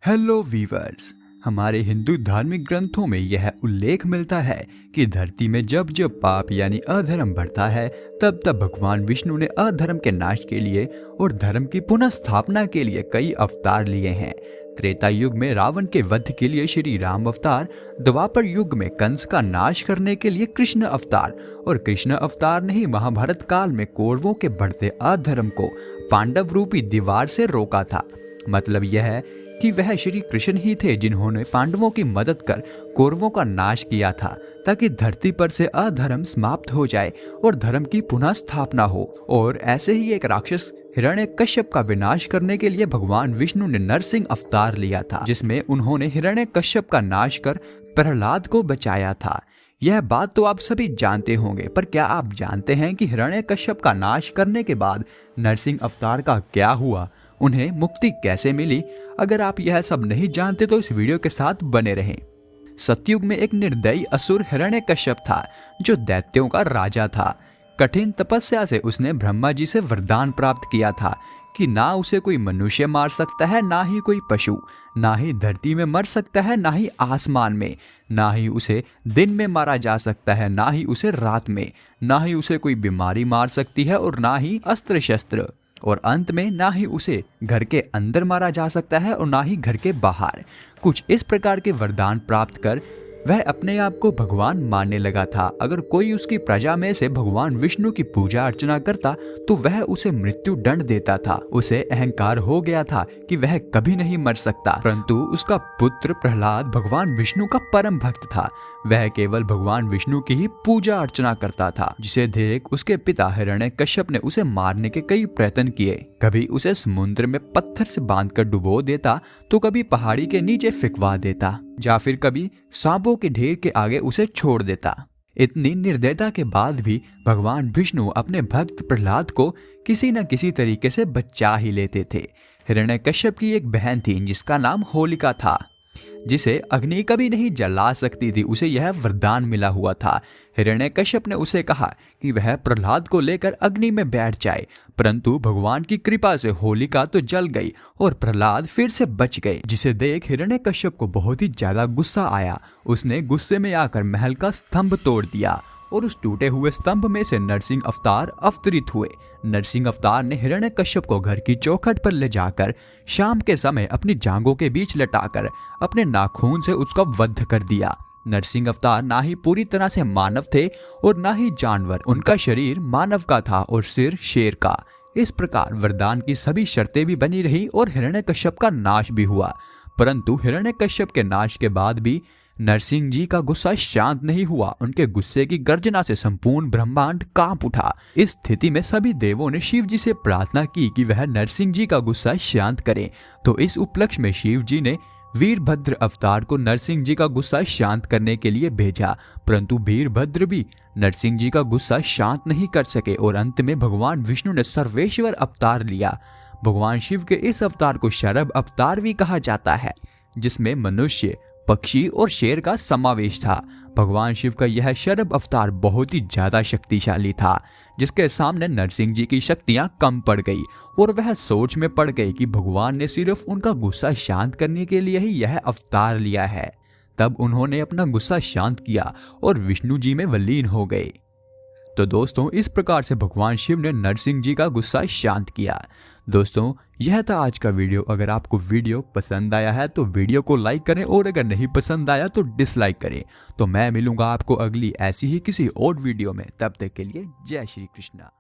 Hello viewers. हमारे हिंदू धार्मिक ग्रंथों में यह उल्लेख मिलता है कि धरती में जब जब पाप यानी अधर्म बढ़ता है तब तब भगवान विष्णु ने अधर्म के नाश के लिए और धर्म की पुनः स्थापना के लिए कई अवतार लिए हैं। त्रेता युग में रावण के वध के लिए श्री राम अवतार, द्वापर युग में कंस का नाश करने के लिए कृष्ण अवतार और कृष्ण अवतार ने ही महाभारत काल में कौरवों के बढ़ते अधर्म को पांडव रूपी दीवार से रोका था। मतलब यह है कि वह श्री कृष्ण ही थे जिन्होंने पांडवों की मदद कर कौरवों का नाश किया था ताकि धरती पर से अधर्म समाप्त हो जाए और धर्म की पुनः स्थापना हो। और ऐसे ही एक राक्षस हिरण्यकश्यप का विनाश करने के लिए भगवान विष्णु ने नरसिंह अवतार लिया था, जिसमें उन्होंने हिरण्यकश्यप का नाश कर प्रहलाद को बचाया था। यह बात तो आप सभी जानते होंगे, पर क्या आप जानते हैं कि हिरण्यकश्यप का नाश करने के बाद नरसिंह अवतार का क्या हुआ, उन्हें मुक्ति कैसे मिली? अगर आप यह सब नहीं जानते तो इस वीडियो के साथ बने रहें। सतयुग में एक निर्दयी असुर हिरण्यकश्यप था जो दैत्यों का राजा था। कठिन तपस्या से उसने ब्रह्मा जी से वरदान प्राप्त किया था कि ना उसे कोई मनुष्य मार सकता है, ना ही कोई पशु, ना ही धरती में मर सकता है, ना ही आसमान में, ना ही उसे दिन में मारा जा सकता है, ना ही उसे रात में, ना ही उसे कोई बीमारी मार सकती है और ना ही अस्त्र शस्त्र, और अंत में ना ही उसे घर के अंदर मारा जा सकता है और ना ही घर के बाहर। कुछ इस प्रकार के वरदान प्राप्त कर वह अपने आप को भगवान मानने लगा था। अगर कोई उसकी प्रजा में से भगवान विष्णु की पूजा अर्चना करता तो वह उसे मृत्यु दंड देता था। उसे अहंकार हो गया था कि वह कभी नहीं मर सकता। परंतु उसका पुत्र प्रहलाद भगवान विष्णु का परम भक्त था। वह केवल भगवान विष्णु की ही पूजा अर्चना करता था, जिसे देख उसके पिता हिरण्यकश्यप ने उसे मारने के कई प्रयत्न किए। कभी उसे समुद्र में पत्थर से बांधकर डुबो देता तो कभी पहाड़ी के नीचे फिकवा देता या फिर कभी सांपों के ढेर के आगे उसे छोड़ देता। इतनी निर्दयता के बाद भी भगवान विष्णु अपने भक्त प्रहलाद को किसी न किसी तरीके से बचा ही लेते थे। हिरण्यकश्यप की एक बहन थी जिसका नाम होलिका था, जिसे अग्नि कभी नहीं जला सकती थी। उसे यह वरदान मिला हुआ था। हिरण्यकश्यप ने उसे कहा कि वह प्रहलाद को लेकर अग्नि में बैठ जाए, परंतु भगवान की कृपा से होलिका तो जल गई और प्रहलाद फिर से बच गए, जिसे देख हिरण्यकश्यप को बहुत ही ज्यादा गुस्सा आया। उसने गुस्से में आकर महल का स्तंभ तोड़ दिया और उस टूटे हुए स्तंभ में से नरसिंह अवतार अवतरित हुए। नरसिंह अवतार ने हिरण्यकश्यप को घर की चौखट पर ले जाकर शाम के समय अपनी जांघों के बीच लटाकर अपने नाखून से उसका वध कर दिया। नरसिंह अवतार ना ही पूरी तरह से मानव थे और ना ही जानवर। उनका शरीर मानव का था और सिर शेर का। इस प्रकार वरदान की सभी शर्तें भी बनी रही और हिरण्यकश्यप का नाश भी हुआ। परंतु हिरण्यकश्यप के नाश के बाद भी नरसिंह जी का गुस्सा शांत नहीं हुआ। उनके गुस्से की गर्जना से संपूर्ण ब्रह्मांड कांप उठा। इस स्थिति में सभी देवों ने शिव जी से प्रार्थना की कि वह नरसिंह जी का गुस्सा शांत करें। तो इस उपलक्ष्य में शिव जी ने वीरभद्र अवतार को नरसिंह जी का गुस्सा शांत करने के लिए भेजा, परंतु वीरभद्र भी नरसिंह जी का गुस्सा शांत नहीं कर सके और अंत में भगवान विष्णु ने सर्वेश्वर अवतार लिया। भगवान शिव के इस अवतार को शरभ अवतार भी कहा जाता है, जिसमें मनुष्य, पक्षी और शेर का समावेश था। भगवान शिव का यह शरभ अवतार बहुत ही ज्यादा शक्तिशाली था, जिसके सामने नरसिंह जी की शक्तियां कम पड़ गई और वह सोच में पड़ गए कि भगवान ने सिर्फ उनका गुस्सा शांत करने के लिए ही यह अवतार लिया है। तब उन्होंने अपना गुस्सा शांत किया और विष्णु जी में विलीन हो गए। तो दोस्तों, इस प्रकार से भगवान शिव ने नरसिंह जी का गुस्सा शांत किया। दोस्तों, यह था आज का वीडियो। अगर आपको वीडियो पसंद आया है तो वीडियो को लाइक करें और अगर नहीं पसंद आया तो डिसलाइक करें। तो मैं मिलूंगा आपको अगली ऐसी ही किसी और वीडियो में। तब तक के लिए जय श्री कृष्णा।